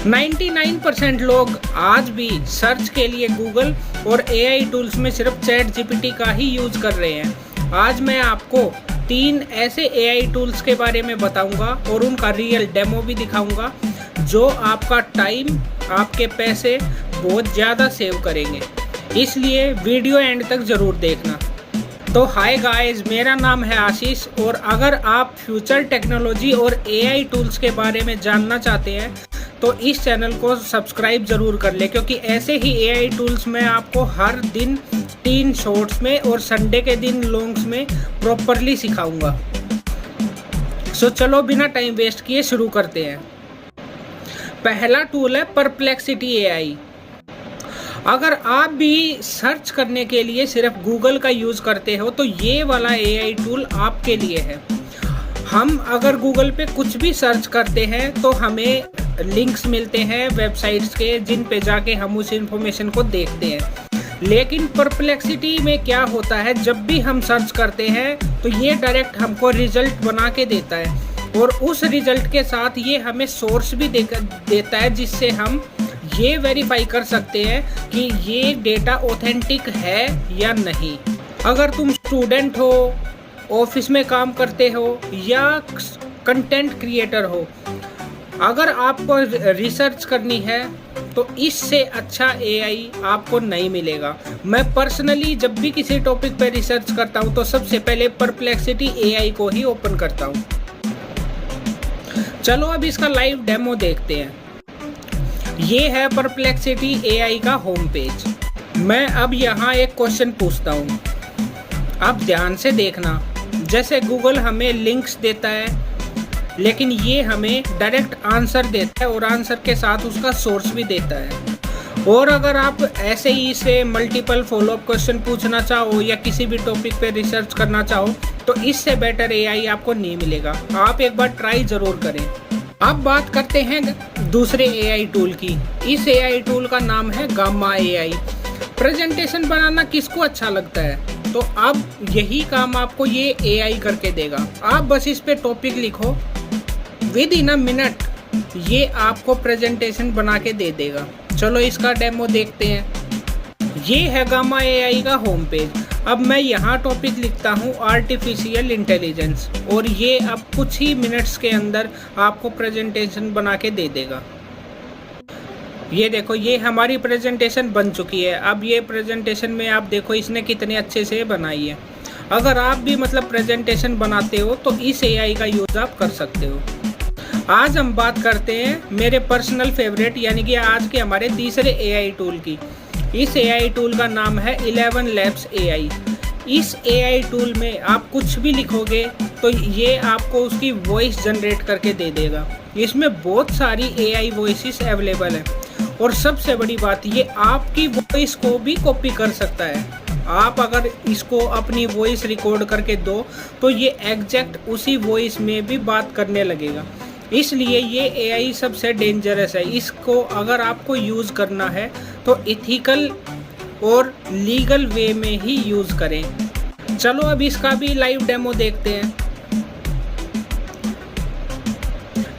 99% लोग आज भी सर्च के लिए गूगल और एआई टूल्स में सिर्फ चैट जीपीटी का ही यूज कर रहे हैं। आज मैं आपको 3 ऐसे एआई टूल्स के बारे में बताऊंगा और उनका रियल डेमो भी दिखाऊंगा जो आपका टाइम, आपके पैसे बहुत ज़्यादा सेव करेंगे। इसलिए वीडियो एंड तक ज़रूर देखना। तो हाय गाइस, मेरा नाम है आशीष और अगर आप फ्यूचर टेक्नोलॉजी और एआई टूल्स के बारे में जानना चाहते हैं तो इस चैनल को सब्सक्राइब ज़रूर कर ले, क्योंकि ऐसे ही एआई टूल्स मैं आपको हर दिन 3 शॉर्ट्स में और संडे के दिन लॉन्ग्स में प्रॉपरली सिखाऊंगा। सो चलो बिना टाइम वेस्ट किए शुरू करते हैं। पहला टूल है परप्लेक्सिटी एआई। अगर आप भी सर्च करने के लिए सिर्फ गूगल का यूज़ करते हो तो ये वाला एआई टूल आपके लिए है। हम अगर गूगल पे कुछ भी सर्च करते हैं तो हमें लिंक्स मिलते हैं वेबसाइट्स के, जिन पे जाके हम उस इंफॉर्मेशन को देखते हैं। लेकिन परप्लेक्सिटी में क्या होता है, जब भी हम सर्च करते हैं तो ये डायरेक्ट हमको रिजल्ट बना के देता है और उस रिजल्ट के साथ ये हमें सोर्स भी देता है, जिससे हम ये वेरीफाई कर सकते हैं कि ये डेटा ऑथेंटिक है या नहीं। अगर तुम स्टूडेंट हो, ऑफिस में काम करते हो या कंटेंट क्रिएटर हो, अगर आपको रिसर्च करनी है तो इससे अच्छा एआई आपको नहीं मिलेगा। मैं पर्सनली जब भी किसी टॉपिक पर रिसर्च करता हूं तो सबसे पहले परप्लेक्सिटी एआई को ही ओपन करता हूं। चलो अब इसका लाइव डेमो देखते हैं। ये है परप्लेक्सिटी एआई का होम पेज। मैं अब यहाँ एक क्वेश्चन पूछता हूँ, आप ध्यान से देखना। जैसे गूगल हमें लिंक्स देता है, लेकिन ये हमें डायरेक्ट आंसर देता है और आंसर के साथ उसका सोर्स भी देता है। और अगर आप ऐसे ही से मल्टीपल फॉलोअप क्वेश्चन पूछना चाहो या किसी भी टॉपिक पे रिसर्च करना चाहो तो इससे बेटर एआई आपको नहीं मिलेगा। आप एक बार ट्राई ज़रूर करें। अब बात करते हैं दूसरे एआई टूल की। इस एआई टूल का नाम है गामा एआई। प्रेजेंटेशन बनाना किसको अच्छा लगता है, तो अब यही काम आपको ये एआई करके देगा। आप बस इस पे टॉपिक लिखो, विद इन अ मिनट ये आपको प्रेजेंटेशन बना के दे देगा। चलो इसका डेमो देखते हैं। ये है गामा एआई का होम पेज। अब मैं यहाँ टॉपिक लिखता हूँ आर्टिफिशियल इंटेलिजेंस और ये अब कुछ ही मिनट्स के अंदर आपको प्रेजेंटेशन बना के दे देगा। ये देखो, ये हमारी प्रेजेंटेशन बन चुकी है। अब ये प्रेजेंटेशन में आप देखो इसने कितने अच्छे से बनाई है। अगर आप भी प्रेजेंटेशन बनाते हो तो इस एआई का यूज़ आप कर सकते हो। आज हम बात करते हैं मेरे पर्सनल फेवरेट यानी कि आज के हमारे तीसरे एआई टूल की। इस एआई टूल का नाम है 11 Labs एआई। इस एआई टूल में आप कुछ भी लिखोगे तो ये आपको उसकी वॉइस जनरेट करके दे देगा। इसमें बहुत सारी एआई वॉइसेस अवेलेबल हैं और सबसे बड़ी बात, ये आपकी वॉइस को भी कॉपी कर सकता है। आप अगर इसको अपनी वॉइस रिकॉर्ड करके दो तो ये एग्जैक्ट उसी वॉइस में भी बात करने लगेगा। इसलिए ये एआई सबसे डेंजरस है। इसको अगर आपको यूज़ करना है तो इथिकल और लीगल वे में ही यूज़ करें। चलो अब इसका भी लाइव डेमो देखते हैं।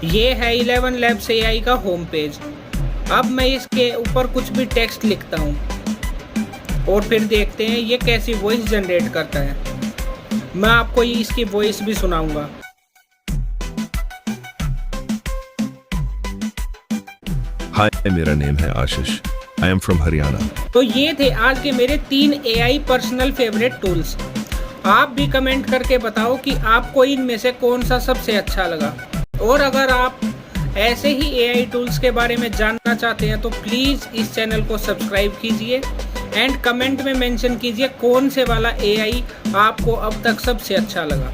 ये है 11 Labs एआई का होम पेज। अब मैं इसके ऊपर कुछ भी टेक्स्ट लिखता हूँ और फिर देखते हैं ये कैसी वॉइस जनरेट करता है। मैं आपको इसकी वॉइस भी सुनाऊंगा। हाय, मेरा नेम है Ashish. I am from Haryana. तो ये थे आज के मेरे 3 एआई पर्सनल फेवरेट टूल्स। आप भी कमेंट करके बताओ कि आपको इनमें से कौन सा सबसे अच्छा लगा। और अगर आप ऐसे ही एआई टूल्स के बारे में जानना चाहते हैं तो प्लीज़ इस चैनल को सब्सक्राइब कीजिए एंड कमेंट में मेंशन कीजिए कौन से वाला एआई आपको अब तक सबसे अच्छा लगा।